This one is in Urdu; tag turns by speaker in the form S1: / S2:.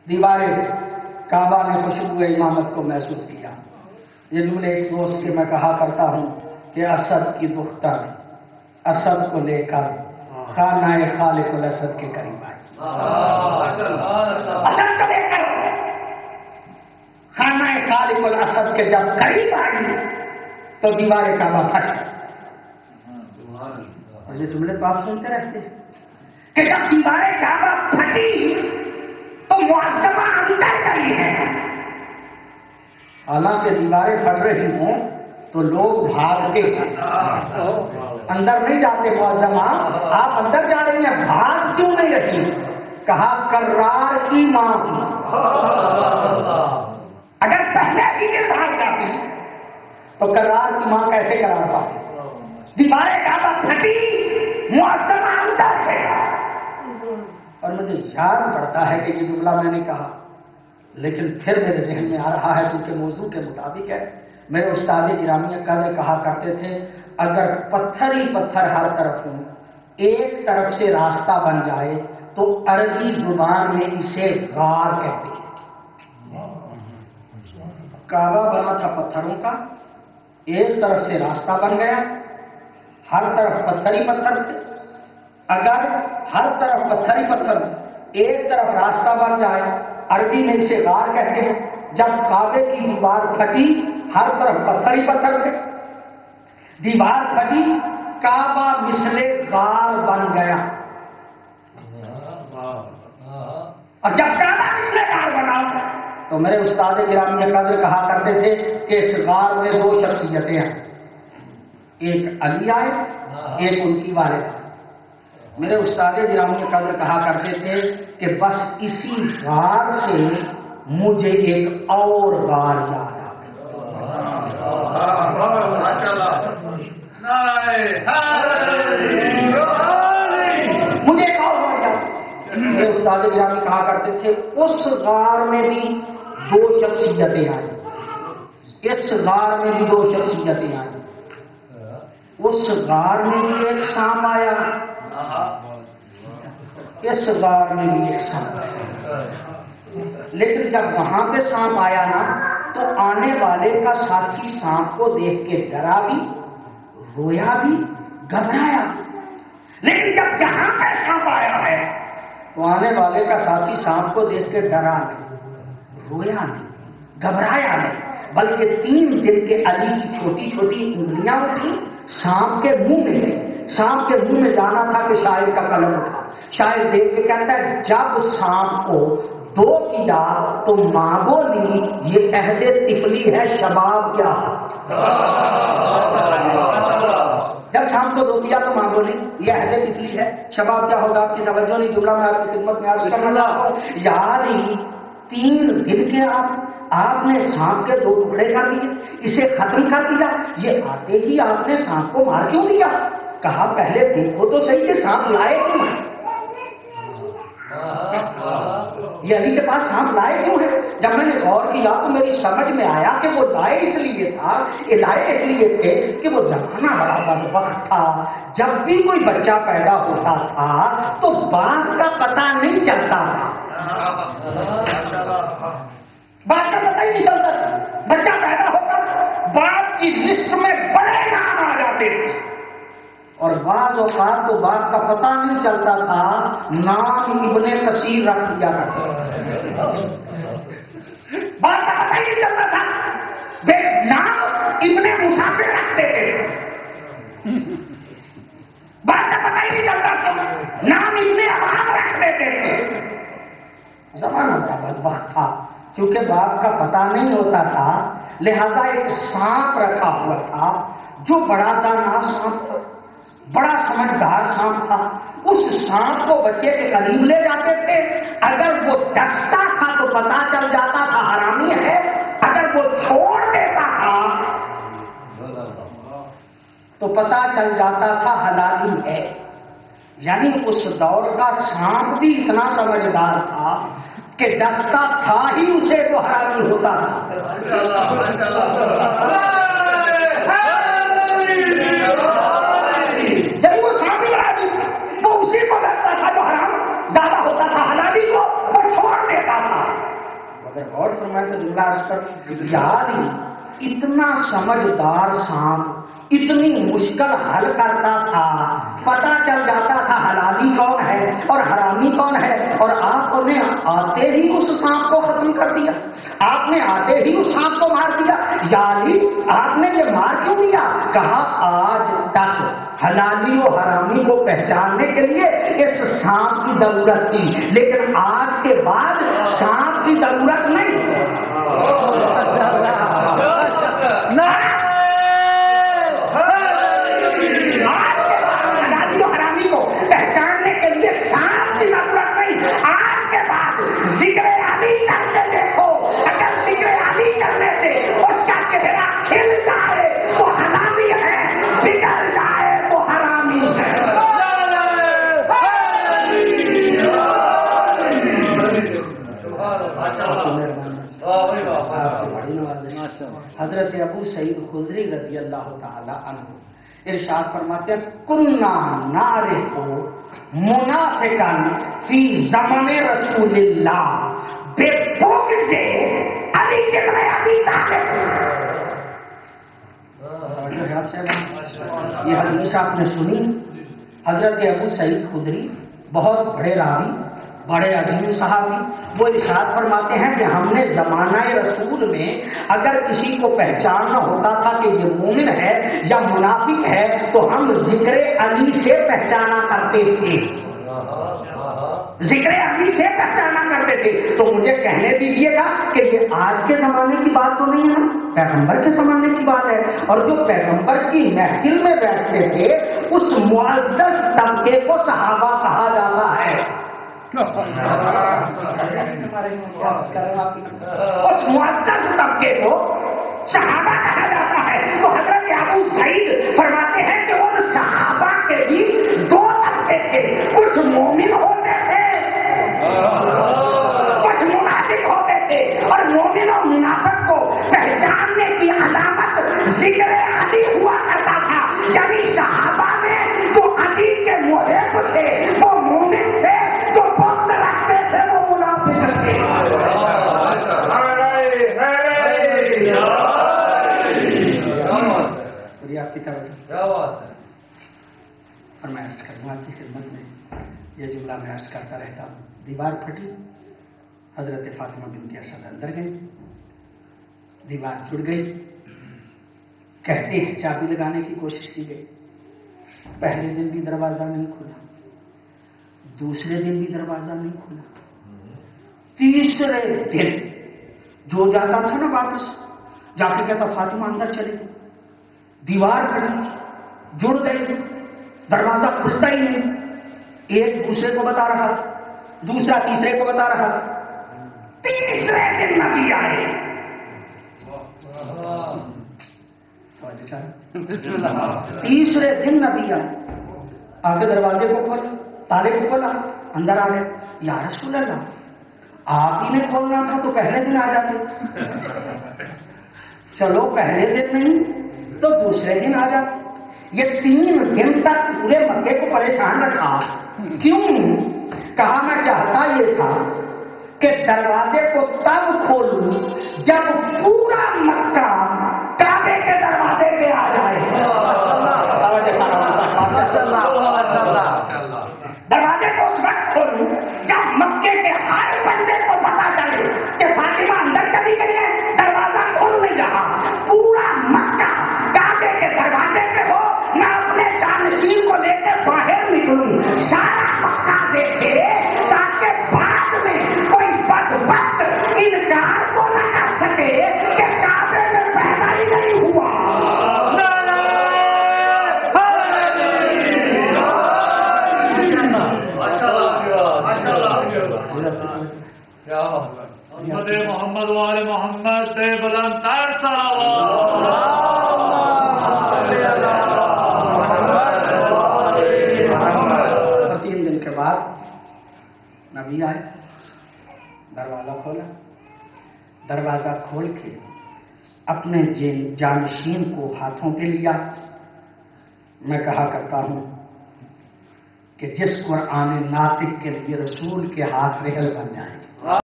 S1: دیواریں کعبہ نے خوشبو امامت کو محسوس کیا. یہ جملے ایک دوست سے میں کہا کرتا ہوں کہ اسد کی دختر اسد کو لے کر خانہ خالق الاسد کے قریب آئی. اسد کو لے کر خانہ خالق الاسد کے جب قریب آئی تو دیوار کعبہ پھٹ گئی. اور یہ جملے تو آپ سنتے رہتے ہیں کہ جب دیوار کعبہ پھٹی تو معظمہ اندر گئی ہے. حالانکہ دیواریں پھٹ رہی ہوں تو لوگ بھاگتے ہیں, اندر نہیں جاتے. معظمہ آپ اندر جا رہی ہیں, بھاگ کیوں نہیں رہی؟ کہا کرار کی ماں. اگر پہلے کی دن بھاگ جاتی تو کرار کی ماں کیسے کرار پاتی؟ دیواریں کعبہ پھٹی, معظمہ اندر گیا. اور مجھے یاد پڑتا ہے کہ یہ جملہ میں نے کہا, لیکن پھر میرے ذہن میں آ رہا ہے کیونکہ موضوع کے مطابق ہے. میرے استاد گرامی قدر کہا کرتے تھے اگر پتھر ہی پتھر ہر طرف ہوں, ایک طرف سے راستہ بن جائے تو عربی زبان میں اسے غار کہتے ہیں. کعبہ بنا تھا پتھروں کا, ایک طرف سے راستہ بن گیا, ہر طرف پتھر ہی پتھر تھے. اگر ہر طرف پتھر ہی پتھر ایک طرف راستہ بن جائے, عربی میں اسے غار کہتے ہیں. جب کعبے کی دیوار پھٹی, ہر طرف پتھر ہی پتھر تھے, دیوار پھٹی, کعبہ مثل غار بن گیا. اور جب کعبہ مثل غار بنا تو میرے استاد گرامی قدر کہا کرتے تھے کہ اس غار میں دو شخصیتیں ہیں, ایک علی آئے, ایک ان کی والدہ. میرے استاد گرامی قدر کہا کرتے تھے کہ بس اسی غار سے مجھے ایک اور غار یاد آ گئی. مجھے ایک اور غار یاد. میرے استاد گرامی کہا کرتے تھے اس غار میں بھی دو شخصیتیں آئیں, اس غار میں بھی دو شخصیتیں آئیں. اس غار میں بھی ایک سانپ آیا, اس غار میں بھی ایک سانپ آیا. لیکن جب وہاں پہ سانپ آیا نا تو آنے والے کا ساتھی سانپ کو دیکھ کے ڈرا بھی, رویا بھی, گھبرایا. لیکن جب جہاں پہ سانپ آیا ہے تو آنے والے کا ساتھی سانپ کو دیکھ کے ڈرا نہیں, رویا نہیں, گھبرایا نہیں, بلکہ 3 دن کے علی کی چھوٹی چھوٹی انگلیاں اٹھی, سانپ کے منہ میں گئی. سانپ کے منہ میں جانا تھا کہ شاعر کا قلم اٹھا. شاعر دیکھ کے کہتا ہے جب سانپ کو 2 کیا تو ماں بولی یہ عہد طفلی ہے, شباب کیا. جب سانپ کو 2 کیا تو ماں بولی یہ عہد طفلی ہے, شباب کیا ہوگا. آپ کی توجہ نہیں, جملہ میں آپ کی خدمت میں عرض کرنا چاہتا ہوں. یاری 3 دن کے آپ نے سانپ کے 2 ٹکڑے کر دیے, اسے ختم کر دیا. یہ آتے ہی آپ نے سانپ کو مار کیوں دیا؟ کہا پہلے دیکھو تو صحیح کہ سانپ لائے کیوں ہے. یہ علی کے پاس سانپ لائے کیوں ہے؟ جب میں نے غور کیا تو میری سمجھ میں آیا کہ وہ لائے اس لیے تھا, یہ لائے اس لیے تھے کہ وہ زمانہ بڑا بدبخت تھا. جب بھی کوئی بچہ پیدا ہوتا تھا تو باپ کا پتہ نہیں چلتا تھا. باپ کا پتہ ہی نہیں چلتا تھا. بچہ پیدا ہوتا تھا, باپ کی لسٹ میں بڑے نام آ جاتے تھے, اور بعض اوقات تو باپ کا پتہ نہیں چلتا تھا, نام ابن کثیر رکھ دیا کرتے. باپ کا پتہ ہی نہیں چلتا تھا, نام ابن مسافر رکھتے تھے. باپ کا پتہ ہی نہیں چلتا تھا, نام ابن عوام رکھ دیتے تھے. زمانہ بڑا بدبخت تھا. کیونکہ باپ کا پتہ نہیں ہوتا تھا, لہذا ایک سانپ رکھا ہوا تھا جو بڑا دانا سانپ تھا, بڑا سمجھدار سانپ تھا. اس سانپ کو بچے کے قریب لے جاتے تھے. اگر وہ ڈستا تھا تو پتہ چل جاتا تھا حرامی ہے, اگر وہ چھوڑ دیتا تھا تو پتہ چل جاتا تھا حلالی ہے. یعنی اس دور کا سانپ بھی اتنا سمجھدار تھا کہ ڈستا تھا ہی اسے تو حرامی ہوتا تھا. جب وہ سانپ بھی بڑا عجیب تھا, وہ اسی کو ڈستا تھا جو حرام زیادہ ہوتا تھا, حلالی کو وہ چھوڑ دیتا تھا. اگر غور فرمائے تو جملہ عرض کر، یار اتنا سمجھدار سانپ اتنی مشکل حل کرتا تھا، پتا چل جاتا تھا حلالی کون ہے اور حرامی کون ہے، اور آپ نے آتے ہی اس سانپ کو ختم کر دیا، آپ نے آتے ہی اس سانپ کو مار دیا۔ یعنی آپ نے یہ مار کیوں دیا؟ کہا آج تک حلالی و حرامی کو پہچاننے کے لیے اس سانپ کی ضرورت تھی، لیکن آج کے بعد سانپ کی ضرورت نہیں۔ پہچاننے کے لیے سانپ کی ضرورت نہیں، آج کے بعد ذکر علی کرتے دیکھو، اگر ذکر علی کرنے سے اس کا چہرہ کھل جائے تو حلالی ہے، بگڑ جائے تو حرامی ہے۔ حضرت ابو سعید خدری رضی اللہ تعالی عنہ ارشاد فرماتے ہیں، کنا نعرف منافقا فی زمن رسول اللہ ببغض علی ابن ابی طالب۔ یہ حدیث آپ نے سنی، حضرت ابو سعید خدری بہت بڑے راوی، بڑے عظیم صحابی، وہ ارشاد فرماتے ہیں کہ ہم نے زمانہ رسول میں اگر کسی کو پہچاننا ہوتا تھا کہ یہ مومن ہے یا منافق ہے تو ہم ذکر علی سے پہچانا کرتے تھے، ذکر علی سے پہچانا کرتے تھے۔ تو مجھے کہنے دیجئے گا کہ یہ آج کے زمانے کی بات تو نہیں ہے، پیغمبر کے زمانے کی بات ہے، اور جو پیغمبر کی محفل میں بیٹھتے تھے اس معزز طبقے کو صحابہ کہا جاتا ہے، اس معزز طبقے کو صحابہ کہا جاتا ہے۔ تو حضرت ابو سعید فرماتے ہیں کہ ان صحابہ کے بیچ دو طبقے تھے، کچھ مومن ہوتے تھے، کچھ منافق ہوتے تھے، اور مومن اور منافق کو پہچاننے کی علامت ذکر علی ہوا کرتا تھا۔ یعنی صحابہ میں جو علی کے محب تھے وہ مومن تھے، جو بغض رکھتے تھے وہ منافق تھے۔ آپ کی توجہ اور میں عرض کروں آپ کی خدمت میں یہ جملہ میں عرض کرتا رہتا ہوں، دیوار پھٹی، حضرت فاطمہ بنت اسد اندر گئی، دیوار ٹوٹ گئی، کہتے ہیں چابی لگانے کی کوشش کی گئی، پہلے دن بھی دروازہ نہیں کھلا، دوسرے دن بھی دروازہ نہیں کھلا، تیسرے دن جو جاتا تھا نا واپس جا کے کہتا فاطمہ اندر چلی گئی، دیوار پھٹی جڑ گئی، دروازہ کھلتا ہی نہیں، ایک دوسرے کو بتا رہا، دوسرا تیسرے کو بتا رہا، تیسرے دن نبی آئے، تیسرے دن نبی آئے، آ کے دروازے کو کھولا، تالے کو کھولا، اندر آ گئے، یا رسول اللہ آپ ہی نے کھولنا تھا تو پہلے دن آ جاتے، چلو پہلے دن نہیں تو دوسرے دن آ جاتے۔ یہ 3 دن تک پورے مکے کو پریشان رکھا، کیوں؟ کہا میں چاہتا یہ تھا کہ دروازے کو تب کھولوں جب پورا مکہ کعبے کے دروازے پہ آ جائے، دروازے کو اس وقت کھولوں جب مکے کے ہر بندے کو پتا چلے کہ فاطمہ اندر چلی گئی ہے، دروازہ کھول نہیں رہا، پورا مکہ کعبے کے دروازے پہ ہو، میں اپنے جانشین کو لے کے باہر نکلوں، سارا مکہ دیکھے، تاکہ بعد میں کوئی بدبخت انکار تو نہ کر سکے کہ کعبے میں پیدا ہی نہیں ہوا۔
S2: محمد والے محمد پہ بلند تر
S1: صلوات۔ 3 دن کے بعد نبی آئے، دروازہ کھولا، دروازہ کھول کے اپنے جانشین کو ہاتھوں پہ لیا۔ میں کہا کرتا ہوں کہ جس قرآن ناطق کے لیے رسول کے ہاتھ رحل بن جائیں۔